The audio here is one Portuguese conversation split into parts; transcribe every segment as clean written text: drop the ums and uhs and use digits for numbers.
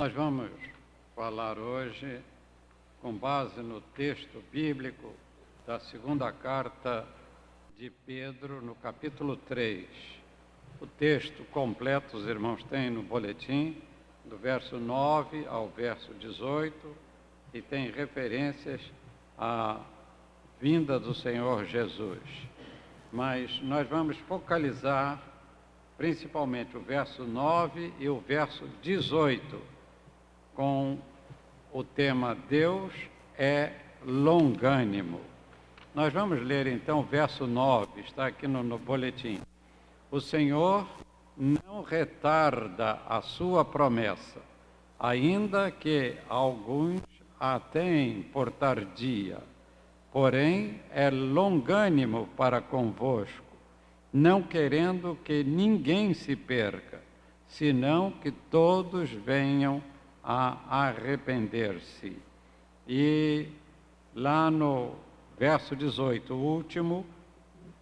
Nós vamos falar hoje com base no texto bíblico da segunda carta de Pedro, no capítulo 3. O texto completo os irmãos têm no boletim, do verso 9 ao verso 18, e tem referências à vinda do Senhor Jesus. Mas nós vamos focalizar principalmente o verso 9 e o verso 18, com o tema Deus é longânimo. Nós vamos ler então o verso 9, está aqui no boletim. O Senhor não retarda a sua promessa, ainda que alguns a tenham por tardia, porém é longânimo para convosco, não querendo que ninguém se perca, senão que todos venham a arrepender-se. E lá no verso 18, o último,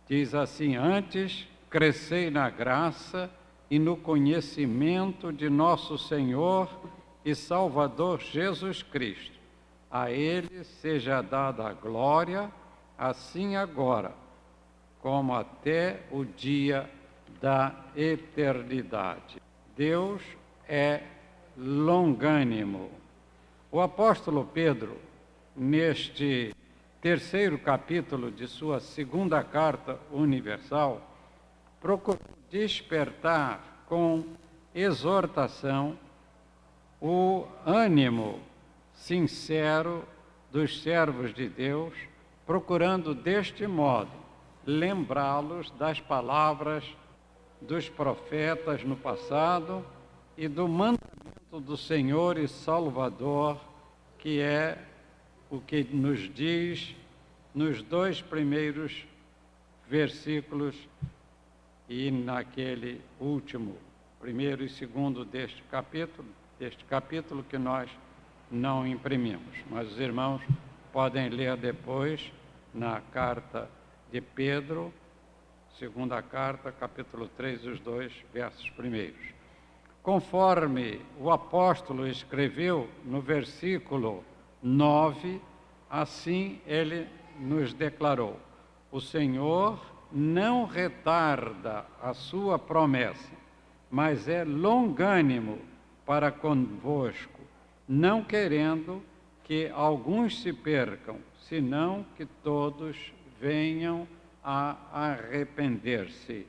diz assim: antes crescei na graça e no conhecimento de nosso Senhor e Salvador Jesus Cristo. A Ele seja dada a glória, assim agora, como até o dia da eternidade. Deus é longânimo. O apóstolo Pedro, neste terceiro capítulo de sua segunda carta universal, procurou despertar com exortação o ânimo sincero dos servos de Deus, procurando deste modo lembrá-los das palavras dos profetas no passado e do mandamento do Senhor e Salvador, que é o que nos diz nos dois primeiros versículos e naquele último, primeiro e segundo deste capítulo que nós não imprimimos, mas os irmãos podem ler depois na carta de Pedro, segunda carta, capítulo 3, os dois versos primeiros. Conforme o apóstolo escreveu no versículo 9, assim ele nos declarou: o Senhor não retarda a sua promessa, mas é longânimo para convosco, não querendo que alguns se percam, senão que todos venham a arrepender-se.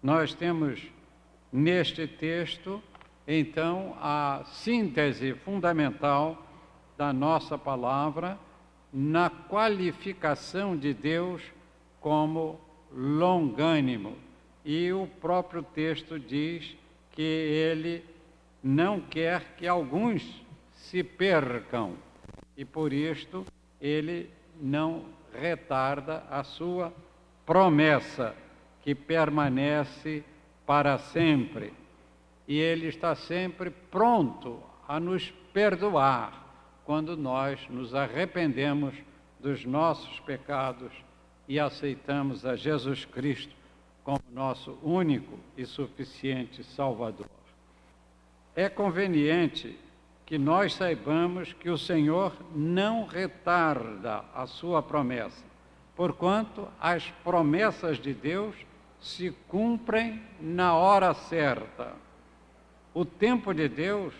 Nós temos neste texto, então, a síntese fundamental da nossa palavra na qualificação de Deus como longânimo. E o próprio texto diz que ele não quer que alguns se percam, e por isto ele não retarda a sua promessa, que permanece para sempre. E ele está sempre pronto a nos perdoar quando nós nos arrependemos dos nossos pecados e aceitamos a Jesus Cristo como nosso único e suficiente Salvador. É conveniente que nós saibamos que o Senhor não retarda a sua promessa, porquanto as promessas de Deus se cumprem na hora certa. O tempo de Deus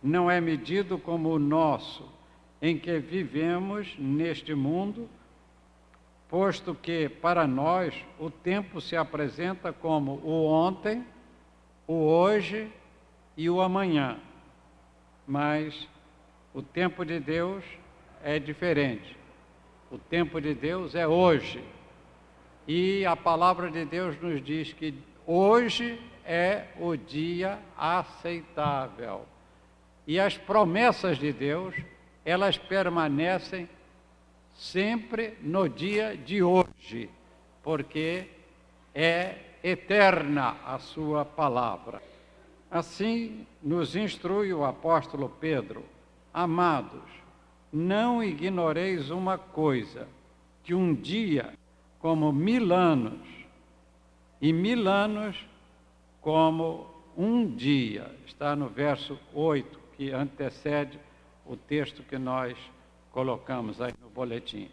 não é medido como o nosso, em que vivemos neste mundo, posto que, para nós, o tempo se apresenta como o ontem, o hoje e o amanhã. Mas o tempo de Deus é diferente. O tempo de Deus é hoje. E a palavra de Deus nos diz que hoje é o dia aceitável. E as promessas de Deus, elas permanecem sempre no dia de hoje, porque é eterna a sua palavra. Assim nos instrui o apóstolo Pedro: amados, não ignoreis uma coisa, que um dia como 1000 anos, e 1000 anos como um dia. Está no verso 8, que antecede o texto que nós colocamos aí no boletim.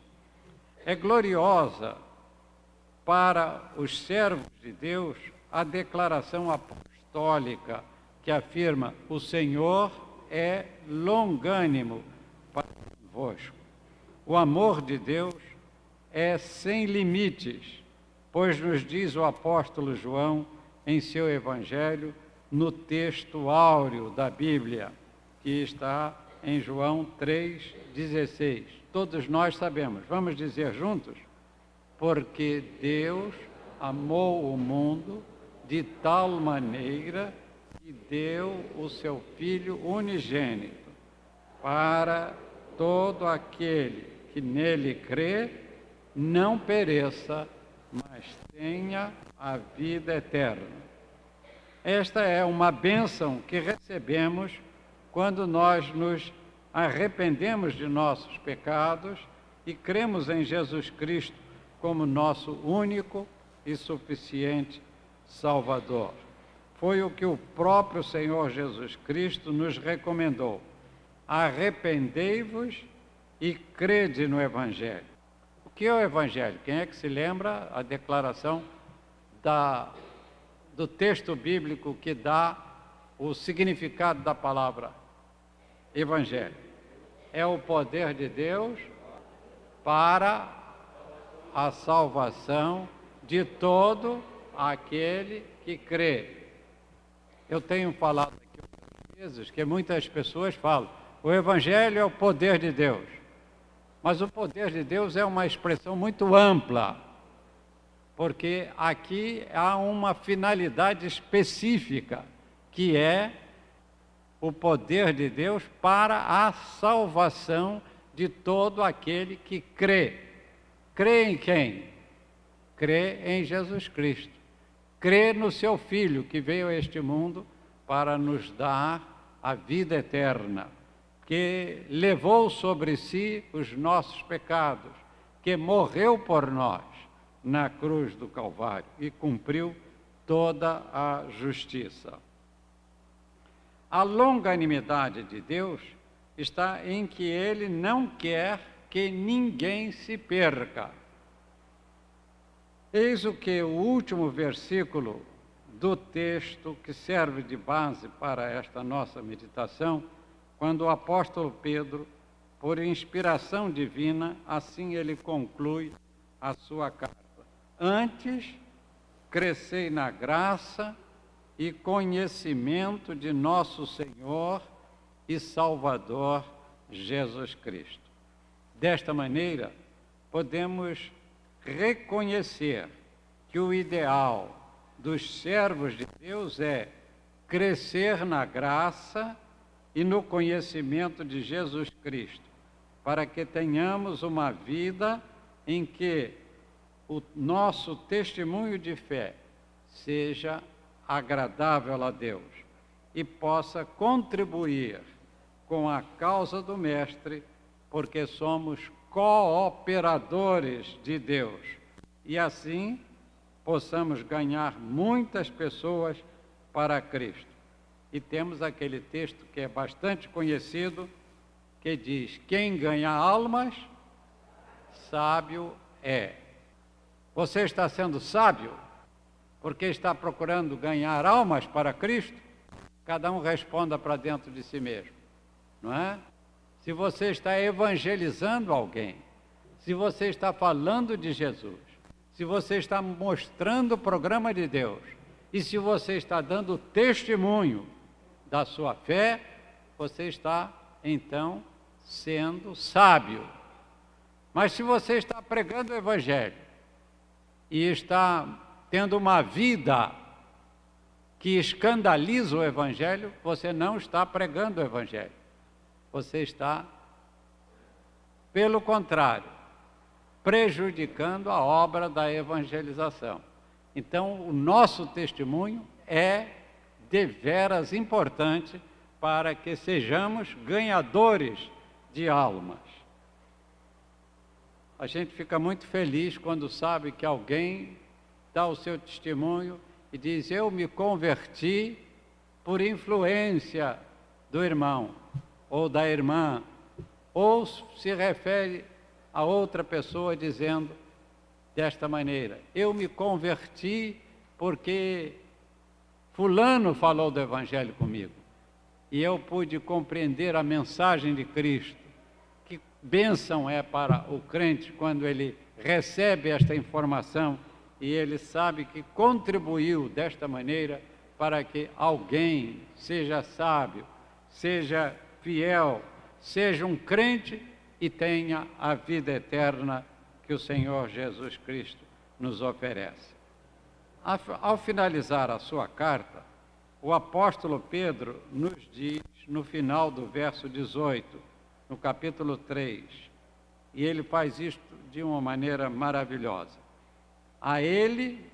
É gloriosa para os servos de Deus a declaração apostólica que afirma: o Senhor é longânimo para convosco. O amor de Deus é sem limites, pois nos diz o apóstolo João em seu evangelho, no texto áureo da Bíblia, que está em João 3,16. Todos nós sabemos, vamos dizer juntos? Porque Deus amou o mundo de tal maneira que deu o seu Filho unigênito, para todo aquele que nele crê, não pereça, mas tenha a vida eterna. Esta é uma bênção que recebemos quando nós nos arrependemos de nossos pecados e cremos em Jesus Cristo como nosso único e suficiente Salvador. Foi o que o próprio Senhor Jesus Cristo nos recomendou: arrependei-vos e crede no Evangelho. O que é o Evangelho? Quem é que se lembra a declaração do texto bíblico que dá o significado da palavra Evangelho? É o poder de Deus para a salvação de todo aquele que crê. Eu tenho falado aqui outras vezes que muitas pessoas falam: o Evangelho é o poder de Deus. Mas o poder de Deus é uma expressão muito ampla, porque aqui há uma finalidade específica, que é o poder de Deus para a salvação de todo aquele que crê. Crê em quem? Crê em Jesus Cristo. Crê no seu Filho, que veio a este mundo para nos dar a vida eterna, que levou sobre si os nossos pecados, que morreu por nós na cruz do Calvário e cumpriu toda a justiça. A longanimidade de Deus está em que Ele não quer que ninguém se perca. Eis o que o último versículo do texto que serve de base para esta nossa meditação, quando o apóstolo Pedro, por inspiração divina, assim ele conclui a sua carta: antes, crescei na graça e conhecimento de nosso Senhor e Salvador Jesus Cristo. Desta maneira, podemos reconhecer que o ideal dos servos de Deus é crescer na graça e no conhecimento de Jesus Cristo, para que tenhamos uma vida em que o nosso testemunho de fé seja agradável a Deus e possa contribuir com a causa do Mestre, porque somos cooperadores de Deus, e assim possamos ganhar muitas pessoas para Cristo. E temos aquele texto que é bastante conhecido, que diz: quem ganha almas, sábio é. Você está sendo sábio porque está procurando ganhar almas para Cristo? Cada um responda para dentro de si mesmo, não é? Se você está evangelizando alguém, se você está falando de Jesus, se você está mostrando o programa de Deus, e se você está dando testemunho da sua fé, você está, então, sendo sábio. Mas se você está pregando o Evangelho e está tendo uma vida que escandaliza o Evangelho, você não está pregando o Evangelho. Você está, pelo contrário, prejudicando a obra da evangelização. Então, o nosso testemunho é deveras importante para que sejamos ganhadores de almas. A gente fica muito feliz quando sabe que alguém dá o seu testemunho e diz: eu me converti por influência do irmão ou da irmã, ou se refere a outra pessoa dizendo desta maneira: eu me converti porque fulano falou do Evangelho comigo e eu pude compreender a mensagem de Cristo. Que bênção é para o crente quando ele recebe esta informação e ele sabe que contribuiu desta maneira para que alguém seja sábio, seja fiel, seja um crente e tenha a vida eterna que o Senhor Jesus Cristo nos oferece. Ao finalizar a sua carta, o apóstolo Pedro nos diz, no final do verso 18, no capítulo 3, e ele faz isto de uma maneira maravilhosa. A ele,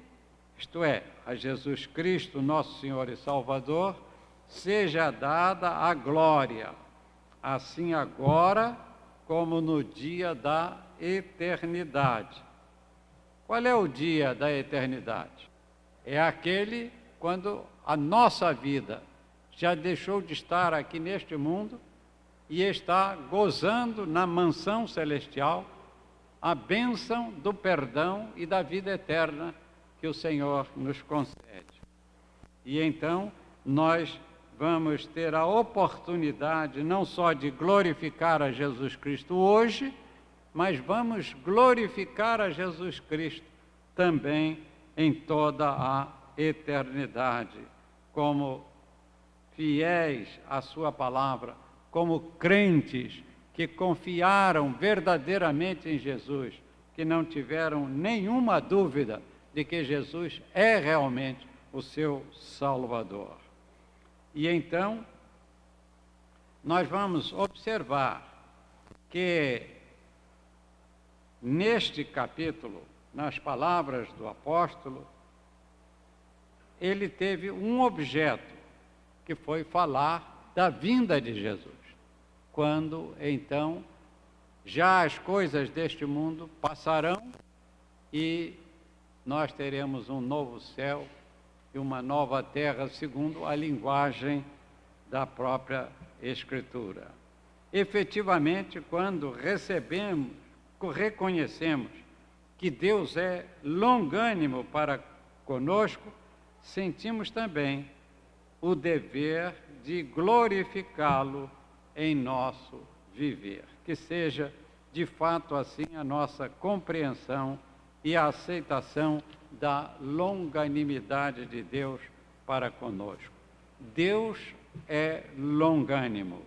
isto é, a Jesus Cristo, nosso Senhor e Salvador, seja dada a glória, assim agora como no dia da eternidade. Qual é o dia da eternidade? É aquele quando a nossa vida já deixou de estar aqui neste mundo e está gozando na mansão celestial a bênção do perdão e da vida eterna que o Senhor nos concede. E então nós vamos ter a oportunidade não só de glorificar a Jesus Cristo hoje, mas vamos glorificar a Jesus Cristo também em toda a eternidade, como fiéis à sua palavra, como crentes que confiaram verdadeiramente em Jesus, que não tiveram nenhuma dúvida de que Jesus é realmente o seu Salvador. E então, nós vamos observar que neste capítulo, nas palavras do apóstolo, ele teve um objeto, que foi falar da vinda de Jesus. Quando, então, já as coisas deste mundo passarão e nós teremos um novo céu e uma nova terra, segundo a linguagem da própria Escritura. Efetivamente, quando reconhecemos que Deus é longânimo para conosco, sentimos também o dever de glorificá-lo em nosso viver. Que seja, de fato, assim a nossa compreensão e a aceitação da longanimidade de Deus para conosco. Deus é longânimo.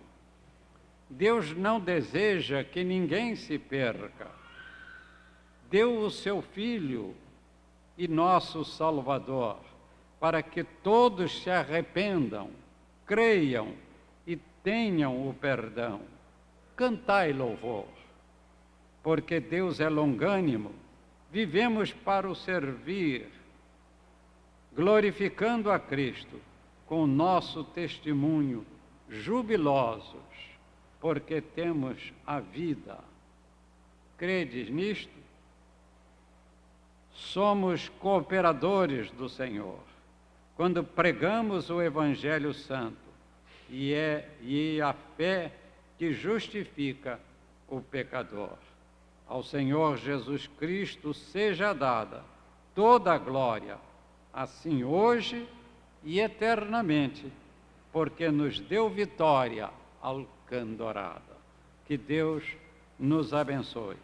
Deus não deseja que ninguém se perca. Deu o seu Filho e nosso Salvador, para que todos se arrependam, creiam e tenham o perdão. Cantai louvor, porque Deus é longânimo. Vivemos para o servir, glorificando a Cristo com o nosso testemunho, jubilosos, porque temos a vida. Credes nisto? Somos cooperadores do Senhor, quando pregamos o Evangelho Santo, e a fé que justifica o pecador. Ao Senhor Jesus Cristo seja dada toda a glória, assim hoje e eternamente, porque nos deu vitória alcandorada. Que Deus nos abençoe.